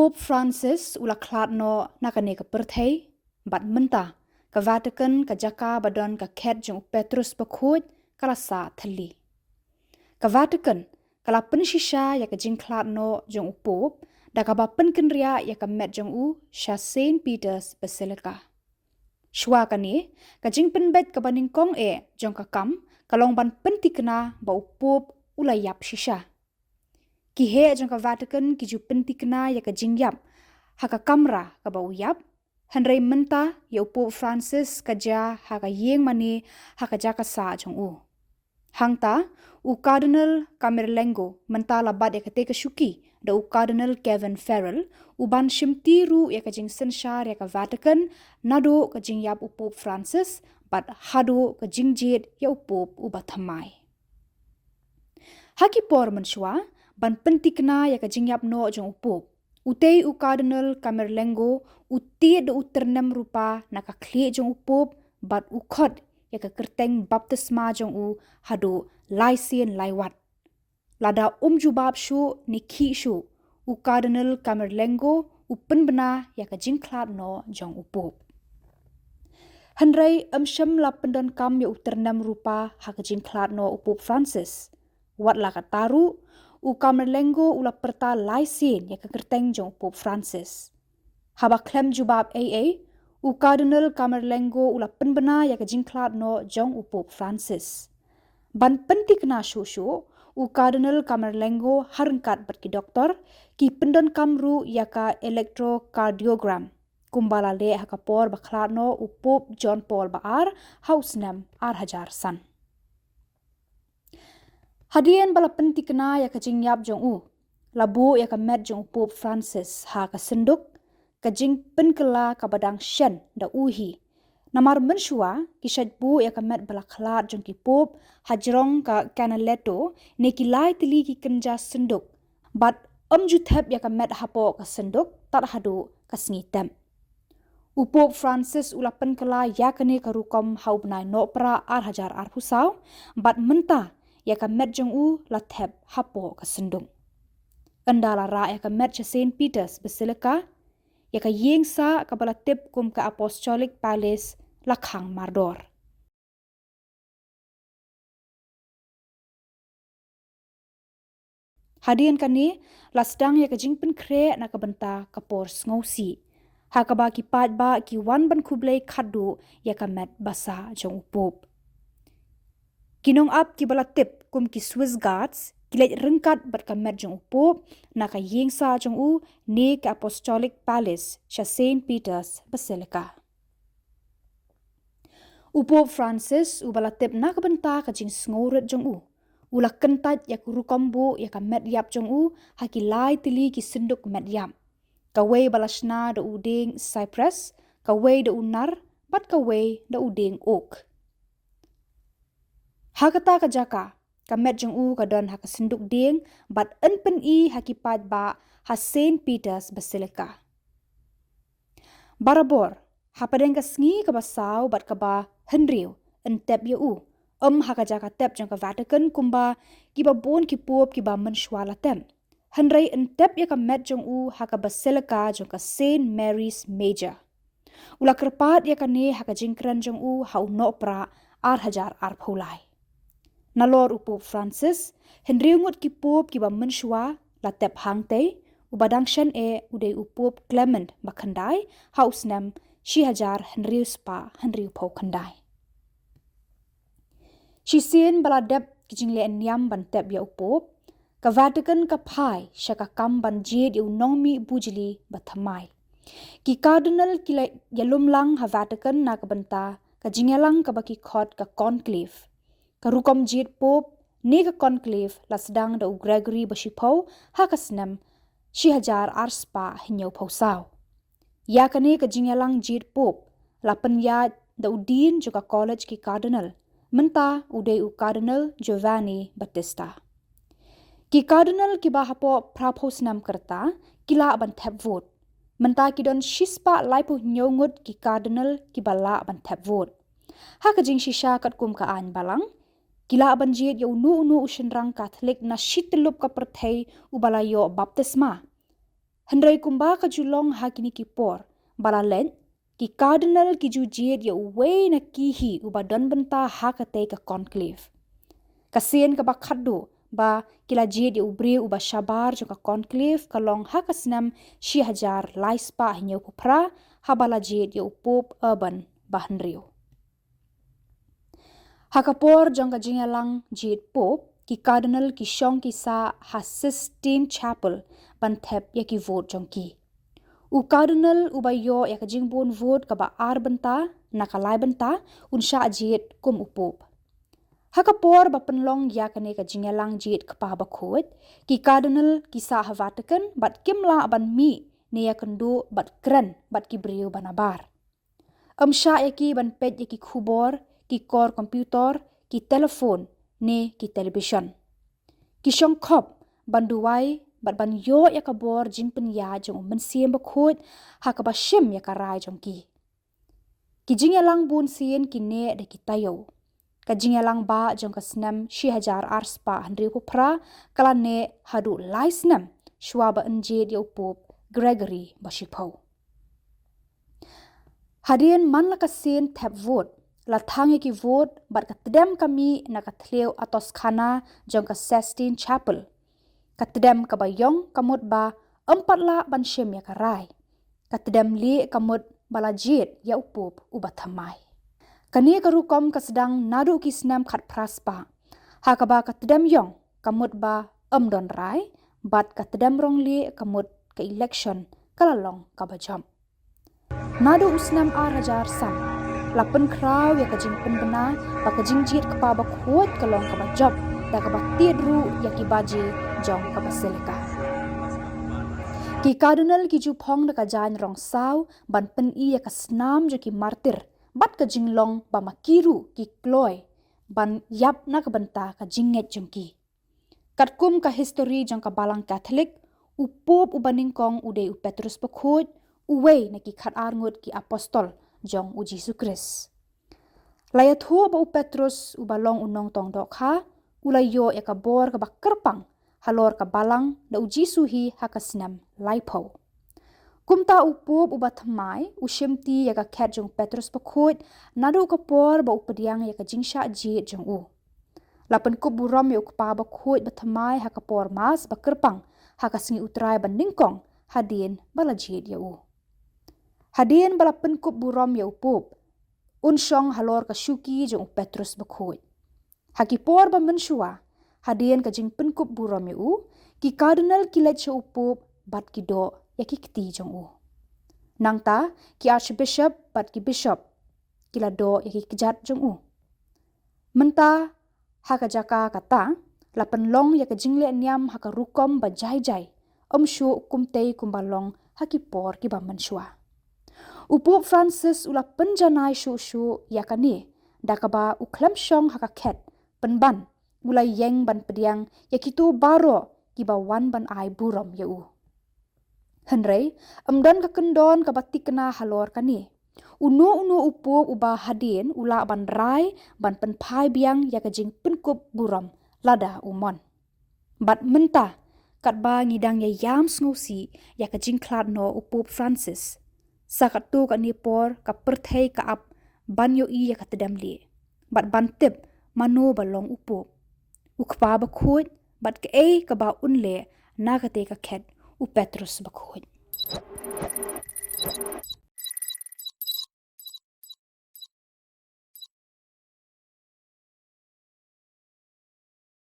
Pope Francis ula klat no nakane ka perthei bat menta ka Vatican ka jaka badon ka khet jong Petrus pakhoj kala sa thali ka Vatican kala penshisha ya ka jing klat no jong Pope da ka ba penken ria ya ka met jong u sha Saint Peter's Basilica shwa kani ka jing penbet ka baning kong e jong ka kam kalong ban pentikna ba Pope ula yap shisha ki he jong ka Vatican ki ju pentikna ya ka jingyap haka kamra ka ba uyap hanrei menta ya Pope Francis ka ja haka yeng mani haka ja ka sa jong u hangta u Cardinal Camerlengo menta labat ya ka te ka shuki da u Cardinal Kevin Farrell u ban shimtiru ya ka jing senshar ya ka Vatican nado ka jingyap u Pope Francis bat hado ka jingjet ya u Pope u bathamai haki por menshwa ban pentikna ya ka jingyap no jong upop utei u Cardinal Camerlengo uti de uternem rupa na ka kli jong upop bat u khot ya ka kerteng baptisma jong u hado laisien laiwat lada jubab shu nikhi shu u Cardinal Camerlengo u penbena ya ka jingklat no jong upop hanrei sham la pendon kam ya uternem rupa ha ka jingklat no upop Francis wat la ka taru u Camerlengo ula perta laisin ya kekerteng jong Pope Francis. Haba klem jubab u Cardinal Camerlengo ula penbena ya ke jingklat no jong u Pope Francis. Ban pentik na shushu u Cardinal Camerlengo harengkat berki doktor ki pendon kamru ya ka electrocardiogram. Kumbala le hakapor baklat no u Pope John Paul Baar hausnam hajar san. Hadian bala pentikna ya ka jingyap jong u labu ya ka met jong Pope Francis ha ka senduk ka jing penkela ka badang shen da uhi namar menshua ki shadbu ya ka met bala khalat jong ki Pope hajrong ka Canaletto ne ki lai tili ki kenja senduk bat juthep ya ka met hapo ka senduk tar hadu ka sngitem u Pope Francis ula penkela ya kane ka rukom haubnai no pra hajar pusau bat menta ya ka met jong u la thep hapo ka sendung andala ra ya ka met cha Saint Peter's Basilica ya ka yengsa ka bala tip kum ka Apostolic Palace la khang mardor hadian kani la sedang ya ka jingpen kre na ka benta ka por sngosi ha ka ba ki pat ba ki wan ban khublei khadu ya ka met basa jong upop kinong up ki bala tip kum ki Swiss Guards kilet rengkat bat ka met jong upop na ka yengsa jong u ne ka Apostolic Palace cha Saint Peter's Basilica. Upop Francis u bala tip na ka benta ka jing sngoret jong u ula kentat ya kurukombu ya ka met yap jong u haki lai tili ki senduk met yap ka wei balashna da uding Cyprus ka wei da unar bat ka wei da uding oak. Hakata ka jaka ka met jong u ka don haka senduk ding bat pen i hakipat ba ha Saint Peter's Basilica. Barabor hapadeng ka sngi ka basau bat ka ba henriu entep ya u haka jaka tep jong ka Vatican kumba ki ba bon ki pop ki ba menshwala tem henrei entep ya ka met jong u haka Basilica jong ka Saint Mary's Major ula kerpat ya ka ne haka jingkran jong u hau no pra hajar phulai nalor u Pope Francis henriu ngut ki pop ki ba menshwa la tep hangte u badang shen e udei u Pope Clement makhandai hausnam hajar henriu spa henriu pau khandai sien baladep ki jingle enyam ban tep ya u Pope ka Vatican ka phai shaka kam ban jed u nongmi bujili bathamai ki cardinal ki yalum lang ha Vatican na ka banta ka jingelang ka baki khot ka conclave ka rukom jit pop ni ka conclave la sedang da Gregory Bashipau ha kasnam 1000 arspa hinyo pausau. Ya kani ka jingyalang jit pop la penyat da udin juga college ki cardinal menta udai u cardinal Giovanni Battista. Ki cardinal ki bahapo praposnam kerta kila ban tap vote. Menta ki don shispa laipu nyongut ki cardinal ki bala ban tap vote. Ha ka jing shisha kat kum ka an balang kila ban jit yo nu ushenrang Catholic na shitelup ka perthai ubala yo baptisma. Hendrai kumba ka julong ha kini ki por bala len ki cardinal ki ju jit yo we na kihi uba don benta ha ka te ka conclave. Kasien ka bakaddo ba kila jid ya ubri uba shabar joka conclave kalong hakasnam 1000 laispa hinyo pupra habala jid ya upop urban bahanrio. Hakapor jongka jingalang jid pop ki cardinal ki shong ki sa ha Sistine Chapel ban thep ya ki vote jongki. U cardinal uba yo ya ka jingbon vote ka ba ar benta nakalai benta unsha jid kum upop. Hakapor ba penlong ya kane ka jingalang jit kapa bakut ki cardinal ki sa ha Vatican bat kimla ban mi ne ya kendu bat kren bat ki briu banabar. Sha ya ki ban pet ya ki khubor ki kor komputer ki telefon ne ki television. Ki shong khop ban duwai bat ban yo ya ka bor jing pen ya jong mensiem bakut ha ka ba shim ya ka rai jong ki. Ki jingalang bun sien ki ne de ki tayo. Kajingalang ba jong kasnam 1000 arspa handri pupra kalane hadu laisnam shwa ba enjed ya upop Gregory Bashipau. Hadien man la kasin tap vote la thang ki vote bat katdem kami na kathleu atos khana jong ka Sistine Chapel. Katdem ka bayong kamut ba 4 la ban shem ya karai. Katdem li kamut balajit ya upop uba thamai. Kani karukom kasedang nadu kisnam khat praspa. Hakaba katedam yong kamut ba don rai bat katedam rong li kamut ke election kalalong kabajam. Nadu usnam hajar sam. Lapen kraw ya kajing penbena ba kajing jit kapa ba kuat kalong kabajam da kaba tidru ya kibaji jong kabaselika. Ki cardinal ki jupong da kajan rong saw ban pen i ya kasnam jo ki martir. Bat ka jinglong ba makiru ki kloy ban yap na ka banta ka jinget jongki. Katkum ka history jong ka balang Catholic upop ubaning kong uday u Petrus bakut uway na ki khat arngut ki apostol jong u Jesu Christ. Layat ho ba u Petrus ubalong unong tong dokha ulayo ya ka bor ka bakerpang halor ka balang da u Jesu hi hakasnam laipo. Kumta upop ubat thamai ushimti ya ka khat jong Petrus bakut nadu ka por ba upadiang ya ka jingsha jit jong u. Lapan ko buram ya ukpa bakut bathamai ha ka por mas bakerpang ha ka singi utrai bandingkong hadien bala jit ya u. Hadien bala pen ko buram ya upop unshong halor ka shuki jong Petrus bakut. Ha ki por ba menshua hadien ka jing pen ko buram ya u ki cardinal kilet cha upop bat ki do ya ki kti jong u. Nangta ki archbishop bat ki bishop kila do ya ki kejat jong u. Menta haka jaka kata lapan long ya ka jingle nyam haka rukom ba jai shu kumtei kumbalong haki por ki ba menshua. Upop Francis ula penjanai shu ya kani dakaba uklam shong haka ket penban ula yeng ban pediang ya kitu baro ki ba wan ban ai burom ya u. Henry, amdan ka kendon ka batik kena halor kani. Uno upop uba hadien ula ban rai ban penpai biang ya ka jing penkup buram lada umon. Bat menta kat ba ngidang ya yam sngusi ya ka jing klad no upop Francis. Sakat tu ka ni por ka perthei ka ap ban yo i ya ka tedam li. Bat ban tip mano balong upop. Ukpa ba khut bat ka ka ba unle na ka te ka khet u Petrus bakut.